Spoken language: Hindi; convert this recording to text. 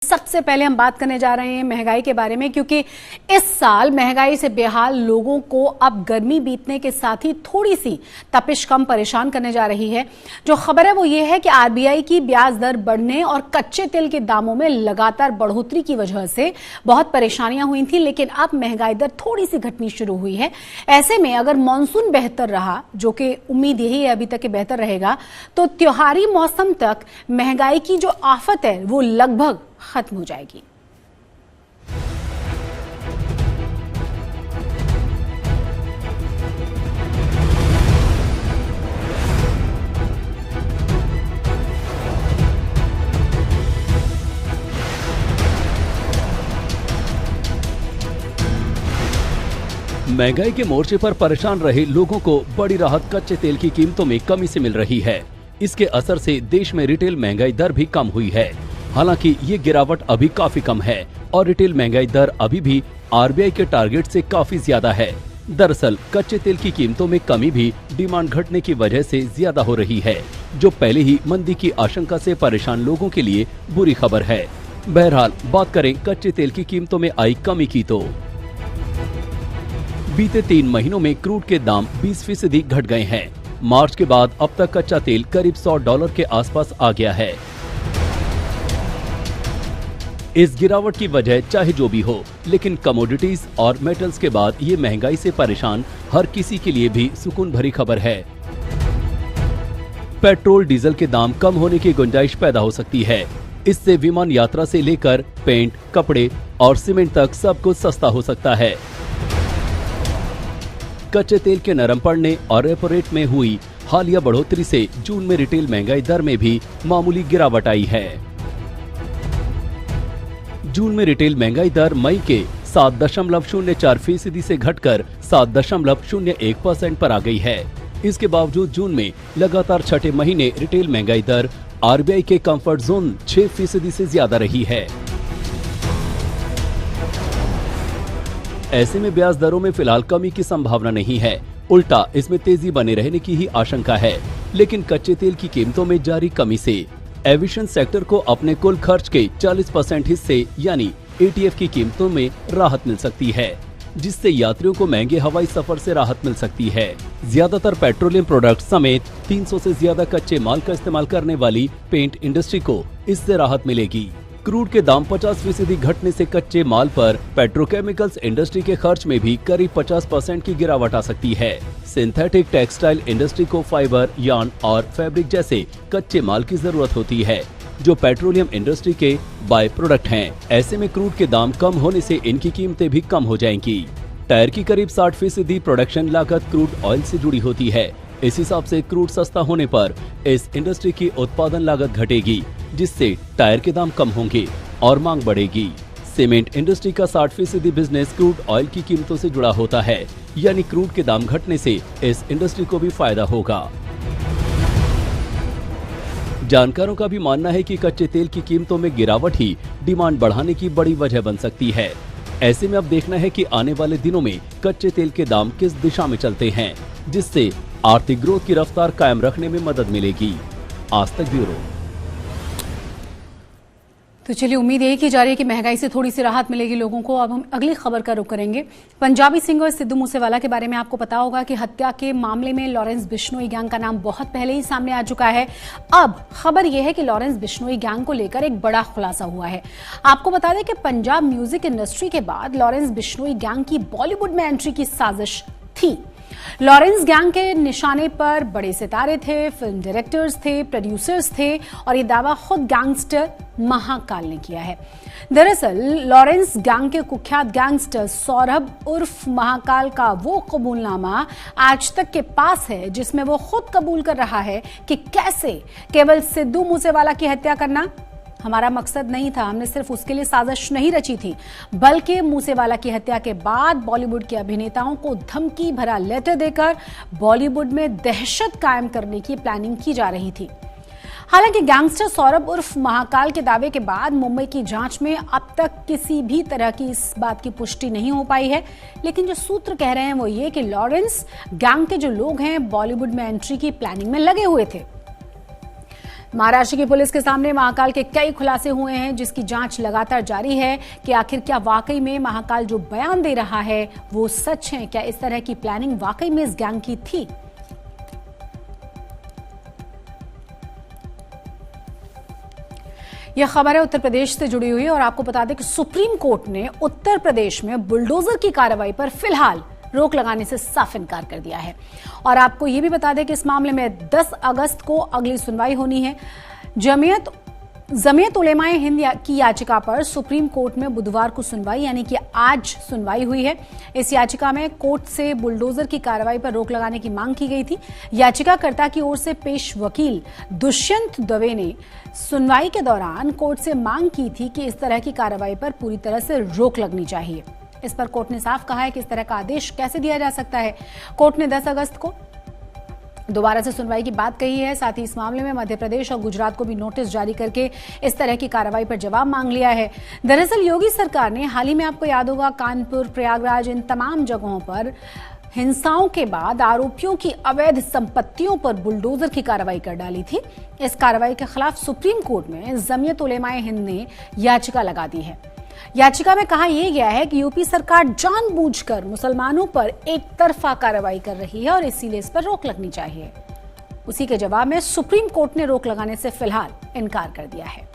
सबसे पहले हम बात करने जा रहे हैं महंगाई के बारे में, क्योंकि इस साल महंगाई से बेहाल लोगों को अब गर्मी बीतने के साथ ही थोड़ी सी तपिश कम परेशान करने जा रही है। जो खबर है वो ये है कि आरबीआई की ब्याज दर बढ़ने और कच्चे तेल के दामों में लगातार बढ़ोतरी की वजह से बहुत परेशानियां हुई थी, लेकिन अब महंगाई दर थोड़ी सी घटनी शुरू हुई है। ऐसे में अगर मानसून बेहतर रहा, जो कि उम्मीद यही है अभी तक कि बेहतर रहेगा, तो त्योहारी मौसम तक महंगाई की जो आफत है वो लगभग खत्म हो जाएगी। महंगाई के मोर्चे पर परेशान रहे लोगों को बड़ी राहत कच्चे तेल की कीमतों में कमी से मिल रही है। इसके असर से देश में रिटेल महंगाई दर भी कम हुई है। हालांकि ये गिरावट अभी काफी कम है और रिटेल महंगाई दर अभी भी आरबीआई के टारगेट से काफी ज्यादा है। दरअसल कच्चे तेल की कीमतों में कमी भी डिमांड घटने की वजह से ज्यादा हो रही है, जो पहले ही मंदी की आशंका से परेशान लोगों के लिए बुरी खबर है। बहरहाल बात करें कच्चे तेल की कीमतों में आई कमी की तो बीते 3 महीनों में क्रूड के दाम 20% घट गए हैं। मार्च के बाद अब तक कच्चा तेल करीब $100 के आसपास आ गया है। इस गिरावट की वजह चाहे जो भी हो, लेकिन कमोडिटीज और मेटल्स के बाद ये महंगाई से परेशान हर किसी के लिए भी सुकून भरी खबर है। पेट्रोल डीजल के दाम कम होने की गुंजाइश पैदा हो सकती है। इससे विमान यात्रा से लेकर पेंट, कपड़े और सीमेंट तक सब कुछ सस्ता हो सकता है। कच्चे तेल के नरम पड़ने और रेपो रेट में हुई हालिया बढ़ोतरी से जून में रिटेल महंगाई दर में भी मामूली गिरावट आई है। जून में रिटेल महंगाई दर मई के 7.04% से घटकर 7.01% पर आ गई है। इसके बावजूद जून में लगातार छठे महीने रिटेल महंगाई दर आरबीआई के कंफर्ट जोन 6% से ज्यादा रही है। ऐसे में ब्याज दरों में फिलहाल कमी की संभावना नहीं है, उल्टा इसमें तेजी बने रहने की ही आशंका है। लेकिन कच्चे तेल की कीमतों में जारी कमी से एविएशन सेक्टर को अपने कुल खर्च के 40% हिस्से यानी एटीएफ की कीमतों में राहत मिल सकती है, जिससे यात्रियों को महंगे हवाई सफर से राहत मिल सकती है। ज्यादातर पेट्रोलियम प्रोडक्ट समेत 300 से ज्यादा कच्चे माल का इस्तेमाल करने वाली पेंट इंडस्ट्री को इससे राहत मिलेगी। क्रूड के दाम 50% घटने से कच्चे माल पर पेट्रोकेमिकल्स इंडस्ट्री के खर्च में भी करीब 50% की गिरावट आ सकती है। सिंथेटिक टेक्सटाइल इंडस्ट्री को फाइबर, यार्न और फैब्रिक जैसे कच्चे माल की जरूरत होती है, जो पेट्रोलियम इंडस्ट्री के बाय प्रोडक्ट हैं। ऐसे में क्रूड के दाम कम होने से इनकी कीमतें भी कम हो जाएंगी। टायर की करीब 60% प्रोडक्शन लागत क्रूड ऑयल से जुड़ी होती है। इस हिसाब से क्रूड सस्ता होने पर इस इंडस्ट्री की उत्पादन लागत घटेगी, जिससे टायर के दाम कम होंगे और मांग बढ़ेगी। सीमेंट इंडस्ट्री का 60% बिजनेस क्रूड ऑयल की कीमतों से जुड़ा होता है, यानी क्रूड के दाम घटने से इस इंडस्ट्री को भी फायदा होगा। जानकारों का भी मानना है कि कच्चे तेल की कीमतों में गिरावट ही डिमांड बढ़ाने की बड़ी वजह बन सकती है। ऐसे में अब देखना है कि आने वाले दिनों में कच्चे तेल के दाम किस दिशा में चलते हैं, जिससे आर्थिक ग्रोथ की रफ्तार कायम रखने में मदद मिलेगी। आज तक ब्यूरो। तो चलिए, उम्मीद यही की जा रही है कि महंगाई से थोड़ी सी राहत मिलेगी लोगों को। अब हम अगली खबर का रुख करेंगे। पंजाबी सिंगर सिद्धू मूसेवाला के बारे में आपको पता होगा कि हत्या के मामले में लॉरेंस बिश्नोई गैंग का नाम बहुत पहले ही सामने आ चुका है। अब खबर यह है कि लॉरेंस बिश्नोई गैंग को लेकर एक बड़ा खुलासा हुआ है। आपको बता दें कि पंजाब म्यूजिक इंडस्ट्री के बाद लॉरेंस बिश्नोई गैंग की बॉलीवुड में एंट्री की साजिश थी। लॉरेंस गैंग के निशाने पर बड़े सितारे थे, फिल्म डायरेक्टर्स थे, प्रोड्यूसर्स थे और ये दावा खुद गैंगस्टर महाकाल ने किया है। दरअसल लॉरेंस गैंग के कुख्यात गैंगस्टर सौरभ उर्फ महाकाल का वो कबूलनामा आज तक के पास है, जिसमें वो खुद कबूल कर रहा है कि कैसे केवल सिद्धू मूसेवाला की हत्या करना हमारा मकसद नहीं था। हमने सिर्फ उसके लिए साजिश नहीं रची थी, बल्कि मूसेवाला की हत्या के बाद बॉलीवुड के अभिनेताओं को धमकी भरा लेटर देकर बॉलीवुड में दहशत कायम करने की प्लानिंग की जा रही थी। हालांकि गैंगस्टर सौरभ उर्फ महाकाल के दावे के बाद मुंबई की जांच में अब तक किसी भी तरह की इस बात की पुष्टि नहीं हो पाई है, लेकिन जो सूत्र कह रहे हैं वो ये कि लॉरेंस गैंग के जो लोग हैं बॉलीवुड में एंट्री की प्लानिंग में लगे हुए थे। महाराष्ट्र की पुलिस के सामने महाकाल के कई खुलासे हुए हैं, जिसकी जांच लगातार जारी है कि आखिर क्या वाकई में महाकाल जो बयान दे रहा है वो सच है। क्या इस तरह की प्लानिंग वाकई में इस गैंग की थी? यह खबर है उत्तर प्रदेश से जुड़ी हुई और आपको बता दें कि सुप्रीम कोर्ट ने उत्तर प्रदेश में बुलडोजर की कार्रवाई पर फिलहाल रोक लगाने से साफ इनकार कर दिया है। और आपको यह भी बता दें कि इस मामले में 10 अगस्त को अगली सुनवाई होनी है। जमीयत उलेमाए हिंद की याचिका पर सुप्रीम कोर्ट में बुधवार को सुनवाई यानी कि आज सुनवाई हुई है। इस याचिका में कोर्ट से बुलडोजर की कार्रवाई पर रोक लगाने की मांग की गई थी। याचिकाकर्ता की ओर से पेश वकील दुष्यंत दवे ने सुनवाई के दौरान कोर्ट से मांग की थी कि इस तरह की कार्रवाई पर पूरी तरह से रोक लगनी चाहिए। इस पर कोर्ट ने साफ कहा है कि इस तरह का आदेश कैसे दिया जा सकता है। कोर्ट ने 10 अगस्त को दोबारा से सुनवाई की बात कही है। साथ ही इस मामले में मध्य प्रदेश और गुजरात को भी नोटिस जारी करके इस तरह की कार्रवाई पर जवाब मांग लिया है। दरअसल योगी सरकार ने हाल ही में, आपको याद होगा, कानपुर, प्रयागराज, इन तमाम जगहों पर हिंसाओं के बाद आरोपियों की अवैध संपत्तियों पर बुलडोजर की कार्रवाई कर डाली थी। इस कार्रवाई के खिलाफ सुप्रीम कोर्ट में जमीयत उलेमाए हिंद ने याचिका लगा दी है। याचिका में कहा यह गया है कि यूपी सरकार जानबूझकर मुसलमानों पर एक तरफा कार्रवाई कर रही है और इसीलिए इस पर रोक लगनी चाहिए। उसी के जवाब में सुप्रीम कोर्ट ने रोक लगाने से फिलहाल इनकार कर दिया है।